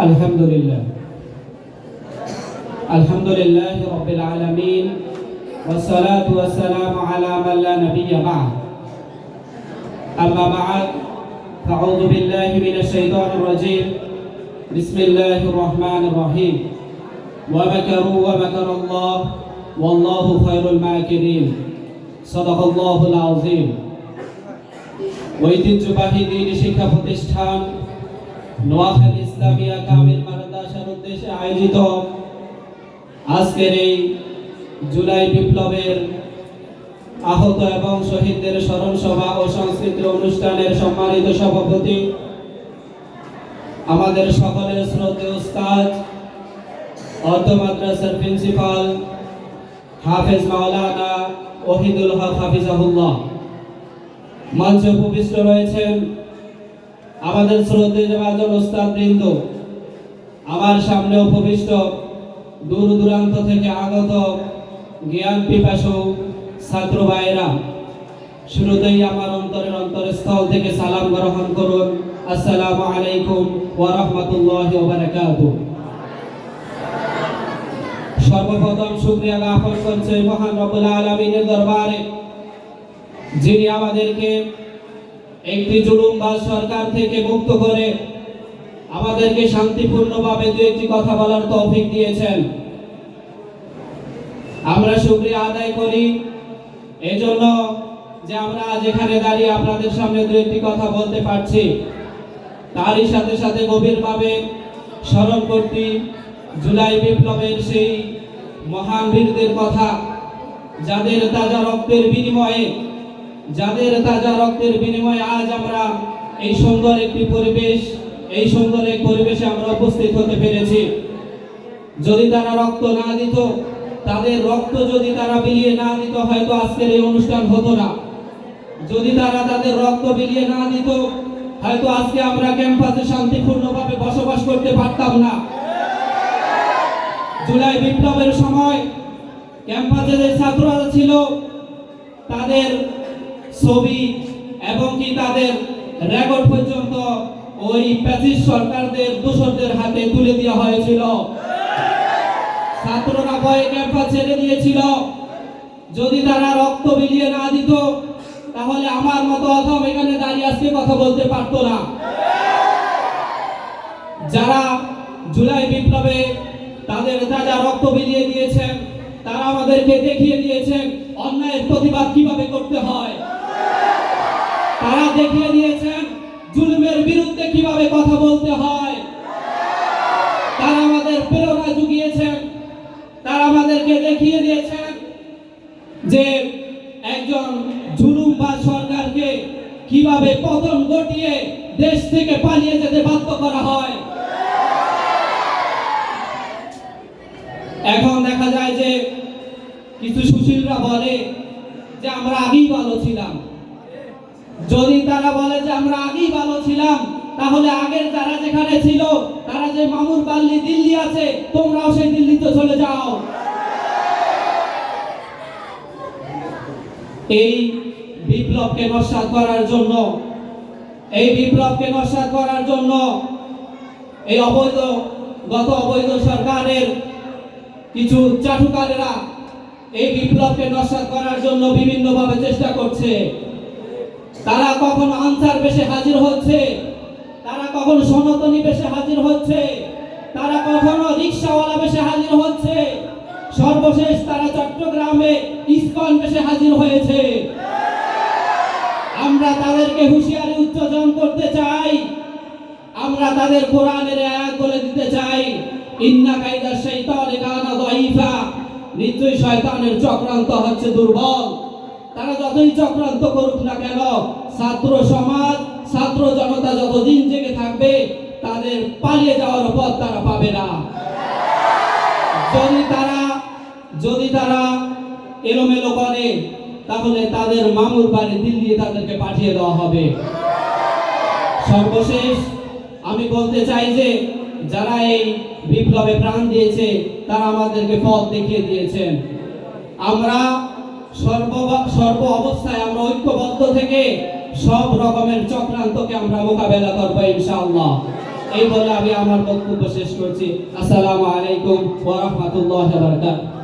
আলহামদুলিল্লাহ আলহামদুলিল্লাহ রাব্বিল আলামিন ওয়াসসালাতু ওয়াসসালামু আলা মান লা নাবিয়্যা বা'দ আম্মা বা'দ ফাআউযু বিল্লাহি মিনাশ শাইতানির রাজীম বিসমিল্লাহির রহমানির রহিম ওয়া মাকারু ওয়া মাকারাল্লাহ ওয়াল্লাহু খায়রুল মাকিরিন সাদাকাল্লাহুল আযীম। ঐতিহ্যবাহী দ্বীনি শিক্ষা প্রতিষ্ঠান নোয়াখালী ইসলামিয়া কামিল মাদ্রাসার উদ্দেশ্যে আয়োজিত আজকের এই জুলাই বিপ্লবের আহত এবং শহীদদের স্মরণ সভা ও সাংস্কৃতিক অনুষ্ঠানের সম্মানিত সভাপতি, আমাদের সকলের শ্রদ্ধেয় উস্তাদ অর্থ মাদ্রাসার প্রিন্সিপাল হাফেজ মাওলানা ওহিদুল হক হাফিজাহুল্লাহ, মঞ্চে উপবিষ্ট রয়েছেন আমাদের শ্রদ্ধেয় জামাতুল উস্তাদ বৃন্দ, আমার সামনে উপবিষ্ট দূর দূরান্ত থেকে আগত জ্ঞান পিপাসু ছাত্র ভাইয়েরা, শুরুতেই আমার অন্তরস্থল থেকে সালাম গ্রহণ করুন। আসসালামু আলাইকুম ওয়া রাহমাতুল্লাহি ওয়া বারাকাতুহু। সর্বপ্রথম শুকরিয়া জ্ঞাপন করছি মহান রব্বুল আলামিনের দরবারে, যিনি আমাদেরকে একটি জুলুমবাজ সরকার থেকে মুক্ত করে আমাদেরকে শান্তিপূর্ণভাবে দু একটি কথা বলার তৌফিক দিয়েছেন। আমরা শুকরিয়া আদায় করি এজন্য যে আমরা আজ এখানে দাঁড়িয়ে আপনাদের সামনে দু একটি কথা বলতে পারছি। তারই সাথে সাথে গভীরভাবে স্মরণ করতে জুলাই বিপ্লবের সেই মহান বীরদের কথা, যাদের তাজা রক্তের বিনিময়ে আজ আমরা এই সুন্দর একটি পরিবেশে আমরা উপস্থিত হতে পেরেছি। যদি তারা রক্ত না দিত, তাদের রক্ত যদি তারা বিলিয়ে না দিত, হয়তো আজকের এই অনুষ্ঠান হতো না। যদি তারা তাদের রক্ত বিলিয়ে না দিত, হয়তো আজকে আমরা ক্যাম্পাসে শান্তিপূর্ণভাবে বসবাস করতে পারতাম না। জুলাই বিপ্লবের সময় ক্যাম্পাসে যে ছাত্ররা ছিল, তাদের ছবি এবং কি তাদের রেকর্ড পর্যন্ত ওই ফ্যাসিস্ট সরকারদের দোসরদের হাতে তুলে দেওয়া হয়েছিল। ছাত্ররা ভয়ে ক্যাম্পাস ছেড়ে দিয়েছিল। যদি তারা রক্ত বিলিয়ে না দিত, তাহলে আমার মতো অথম এখানে দাঁড়িয়ে আজকে কথা বলতে পারতো না। যারা জুলাই বিপ্লবে তাদের তাজা রক্ত বিলিয়ে দিয়েছেন, তারা আমাদেরকে দেখিয়ে দিয়েছেন অন্যায়ের প্রতিবাদ কিভাবে করতে হয়। তারা দেখিয়ে দিয়েছেন জুলুমের বিরুদ্ধে কিভাবে কথা বলতে হয়। তারা আমাদের প্রেরণা জুগিয়েছেন। তারা আমাদেরকে দেখিয়ে দিয়েছেন যে একজন জুলুমবাজ সরকারকে কিভাবে পতন ঘটিয়ে দেশ থেকে পালিয়ে যেতে বাধ্য করা হয়। এখন দেখা যায় যে কিছু সুশীলরা বলে যে আমরা আগেই ভালো ছিলাম। যদি তারা বলে যে আমরা আগেই ভালো ছিলাম, তাহলে আগের যারা যেখানে ছিল, তারা যে মামুর বাল্লি দিল্লি আছে, তোমরাও সেই দিল্লিতে চলে যাও। এই বিপ্লবকে নস্যাৎ করার জন্য এই অবৈধ সরকারের কিছু চাটুকারেরা এই বিপ্লবকে নস্যাৎ করার জন্য বিভিন্নভাবে চেষ্টা করছে। তারা কখনো আনসার বেশে হাজির হচ্ছে, তারা কখনো সনাতনী বেশে হাজির হচ্ছে, তারা কখনো রিকশাওয়ালা বেশে হাজির হচ্ছে, সর্বশেষ তারা চট্টগ্রামে ইসকন বেশে হাজির হয়েছে। আমরা তাদেরকে হুঁশিয়ারি উচ্চারণ করতে চাই। আমরা তাদের কোরআনের আয়াত বলে দিতে চাই, ইন্না কাইদা শাইতানি কানা দাঈফা, নিশ্চয়ই শয়তানের চক্রান্ত হচ্ছে দুর্বল। তারা যতই চক্রান্ত করুক না কেন, ছাত্র সমাজ, ছাত্র জনতা যতদিন জেগে থাকবে, তাদের পালিয়ে যাওয়ার পথ তারা পাবে না। যদি তারা এলোমেলো করে, তাহলে তাদের মামুর বাড়ি দিল্লি তাদেরকে পাঠিয়ে দেওয়া হবে। সর্বশেষ আমি বলতে চাই যে যারা এই বিপ্লবে প্রাণ দিয়েছে, তারা আমাদেরকে পথ দেখিয়ে দিয়েছেন। আমরা সর্ব অবস্থায় আমরা ঐক্যবদ্ধ থেকে সব রকমের চক্রান্তকে আমরা মোকাবেলা করবো ইনশাআল্লাহ। এই বলে আমি আমার বক্তব্য শেষ করছি। আসসালামু আলাইকুম ওয়া রাহমাতুল্লাহি ওয়া বারাকাতুহু।